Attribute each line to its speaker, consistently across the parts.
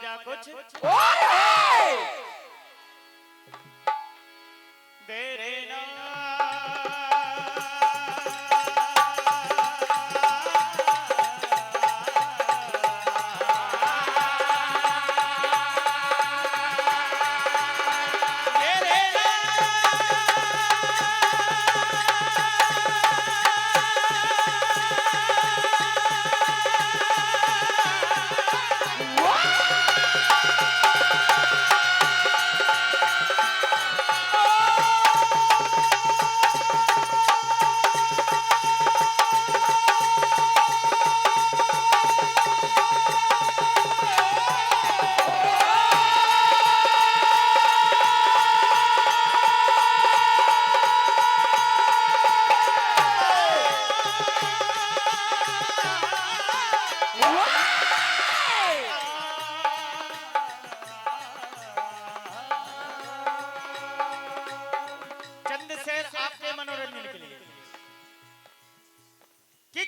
Speaker 1: मजा कुछ दे देना। कि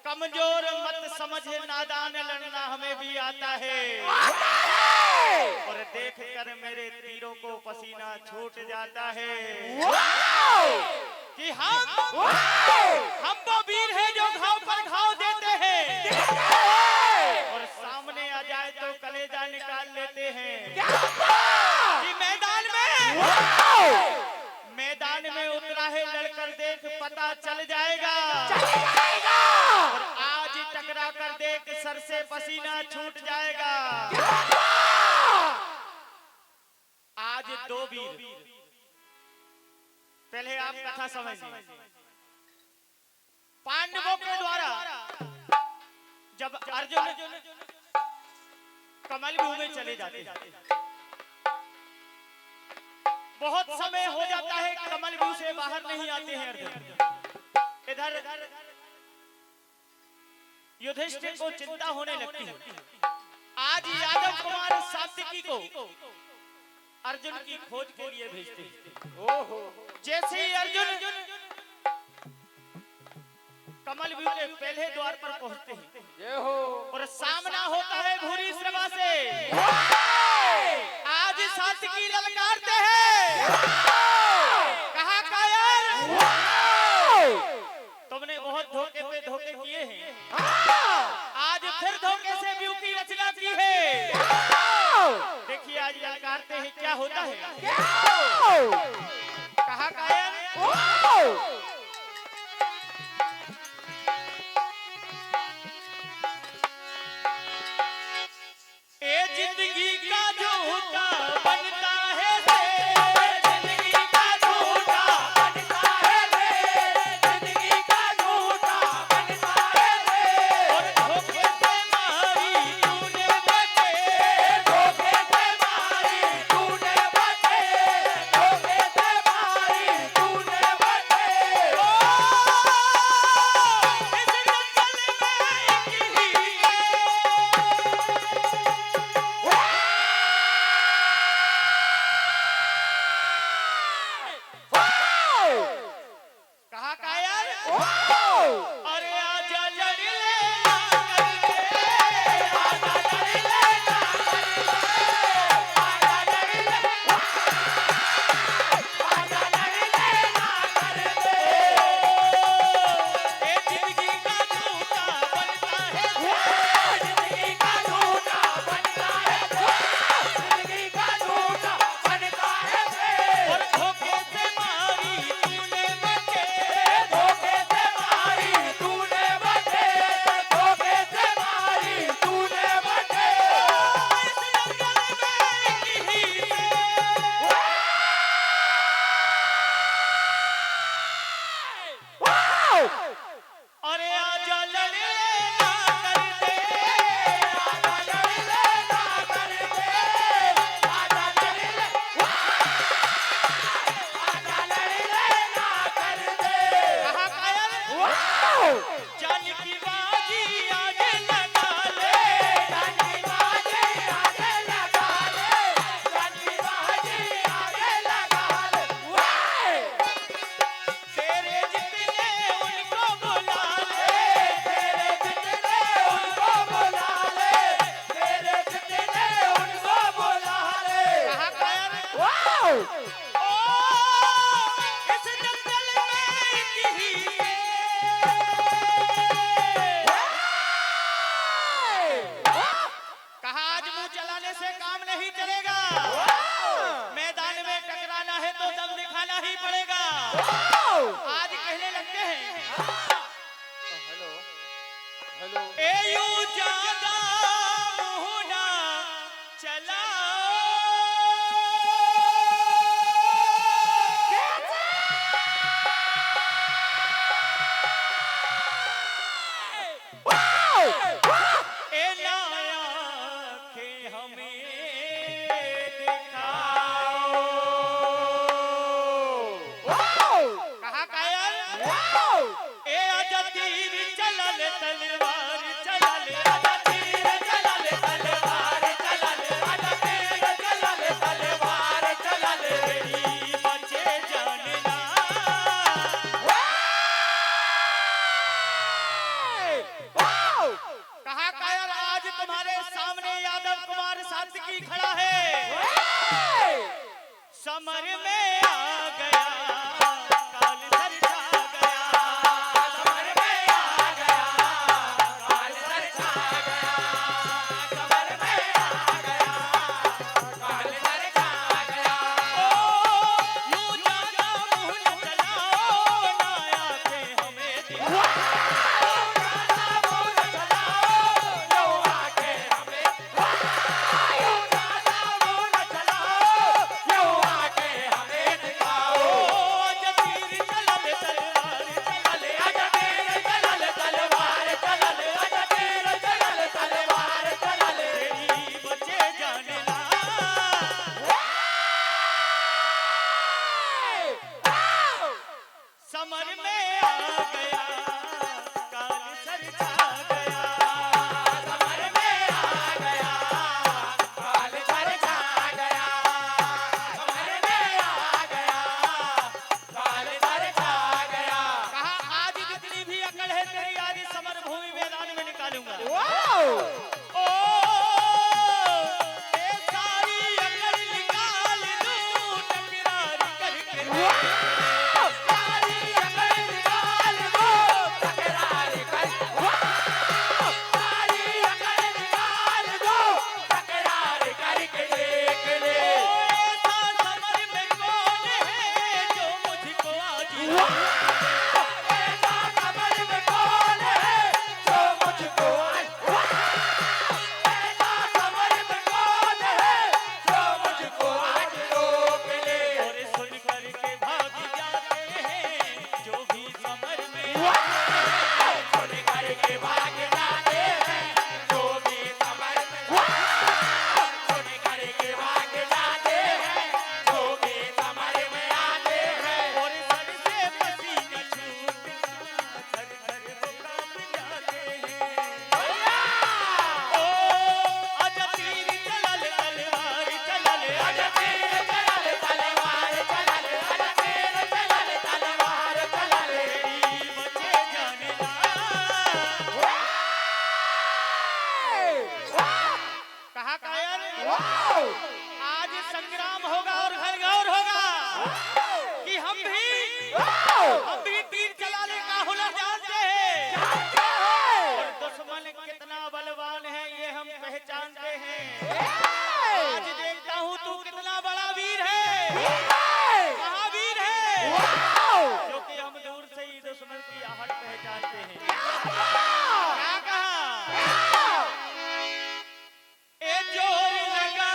Speaker 1: कमजोर मत समझे, नादान लड़ना हमें भी आता है। और देख कर मेरे तीरों को पसीना छूट जाता है कि हम वो वीर हैं जो घाव पर घाव देते हैं और सामने आ जाए तो कलेजा निकाल लेते हैं। कि मैदान में उतरा है लड़कर देख पता चल जाएगा। और आज टकरा कर देख सर से पसीना छूट जाएगा। आज दो वीर, पहले आप कथा समझिए। पांडवों के द्वारा जब अर्जुन कमल भूमि में चले जाते, बहुत समय हो जाता है, कमल भू से बाहर नहीं आते हैं अर्जुन। इधर युधिष्ठिर को चिंता होने लगती है। आज यादव कुमार सात्विकी को अर्जुन की खोज के लिए भेजते हैं। जैसे ही अर्जुन कमल व्यू के पहले द्वार पर पहुंचते हैं और सामना होता है भूरी सभा से। आज सात्विकी ललकारते हैं, कहा कायर तुमने बहुत धोखे पे धोखे किए हैं, आज फिर धोखे से व्यू की रचना की है। देखिए आज ललकारते हैं, क्या होता है। कहा कायर जिंदगी का झूठा बनता है जिंदगी का झूठा बनता है जिंदगी का झूठा बनता है। और धोखे से मारी तूने बचे, धोखे से मारी तूने बचे, धोखे से मारी तूने बचे। इस जंगल में किसी कहा आज मुंह चलाने से काम नहीं चलेगा, मैदान में टकराना है तो दम दिखाना ही पड़ेगा। आज कहने लगते हैं ए यूं ज्यादा मुंह ना चलाओ, ए ना आंखें हमें दिखाओ। कहा कायल ए आजा तीर चलल तलवार चलल, आजा तीर चलल तलवार चलल, आजा तीर चलल तलवार चलल, तेरी बचे जानना। कहा कायल आज तुम्हारे सामने यादव कुमार सात्विकी खड़ा है, समर में आ गया काल सर छा गया, समर में आ गया काल सर छा गया, समर में आ गया काल सर छा गया। ओ यूं ज्यादा मुंह न चलाओ, ना आंखें हमें दिखाओ, ज्यादा मुंह न चलाओ, लो आंखें हमें दिखाओ, ज्यादा मुंह न चलाओ, लो आंखें हमें दिखाओ। आजा तीर चलल तलवार चलल, आजा तीर चलल तलवार चलल, आजा तीर चलल तलवार चलल, तेरी बचे जानना। समर में आ गया काल सर छा गया, समर में आ गया काल सर छा गया, समर में आ गया काल सर छा गया। कहा आज जितनी भी अकड़ है तेरी आज समर भूमि मैदान में निकालूंगा। ओ ये सारी अकड़ निकाल दूं टकरार करके, सारी अकड़ निकाल दूं टकरार करके, सारी अकड़ निकाल दूं टकरार करके देख ले। ऐसा समर में कौन है जो मुझको आज, ऐसा समर में कौन है जो मुझको आज, ऐसा समर में कौन है जो मुझको आज रोक ले। और सुन करके भाग जाते हैं जो भी समर में, सुन करके भाग जाते हैं जो भी समर में, सुन करके भाग जाते हैं जो भी समर में आते हैं। और सर से पसीना छूटता थर थर वो कांप जाते हैं। ओ आजा तीर चलल तलवार चलल, आजा तीर चलल तलवार चलल, आजा तीर चलल तलवार चलल, तेरी बचे जानना। कहा कायल आज संग्राम होगा और घर गौर होगा कि हम भी तीर चलाने का हुनर जानते हैं, और दुश्मन कितना बलवान है ये हम पहचानते हैं। आज देखता हूँ तू कितना बड़ा वीर है, महावीर है, जो कि हम दूर से ही दुश्मन की आहट पहचानते हैं। क्या कहा ए जोर लगा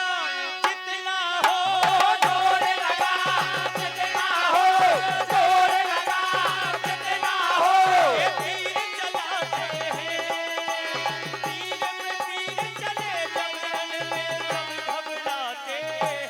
Speaker 1: जितना हो, जोर लगा जितना हो, जोर लगा जितना हो, ये तीर चलाते हैं, तीर में तीर चले जंगल में सब घबराते हैं।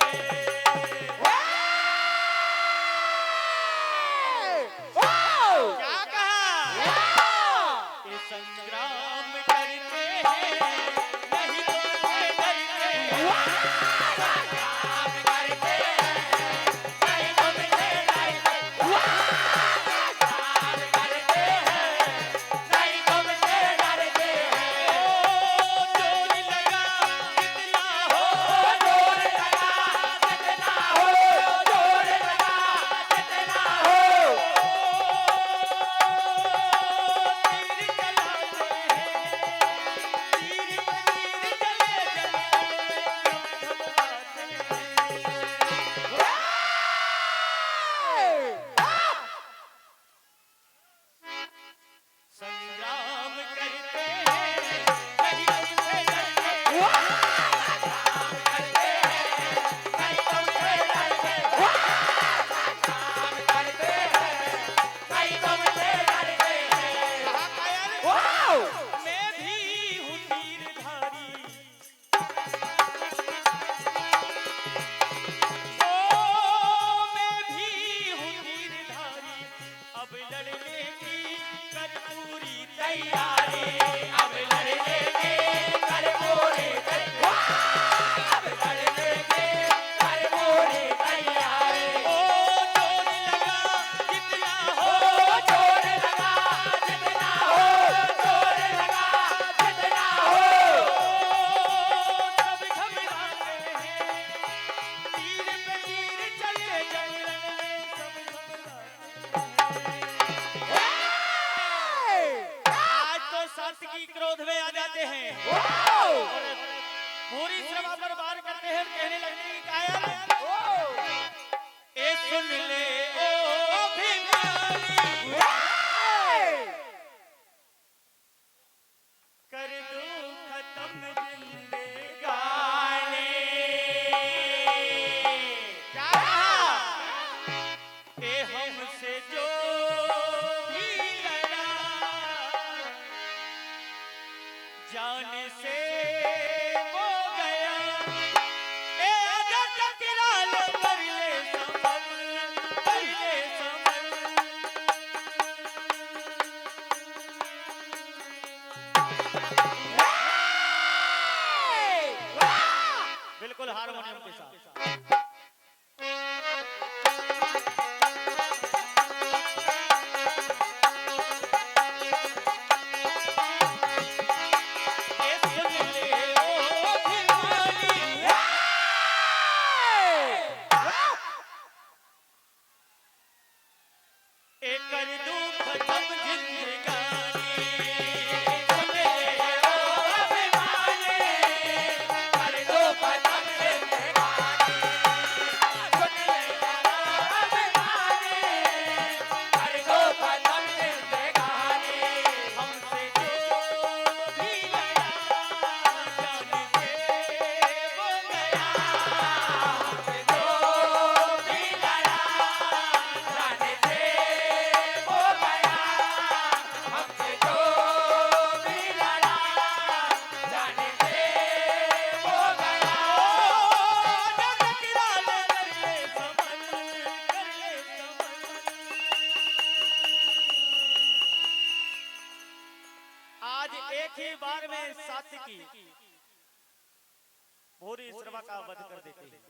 Speaker 2: का वध कर देते हैं।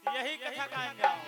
Speaker 2: यही कथा गाएंगे।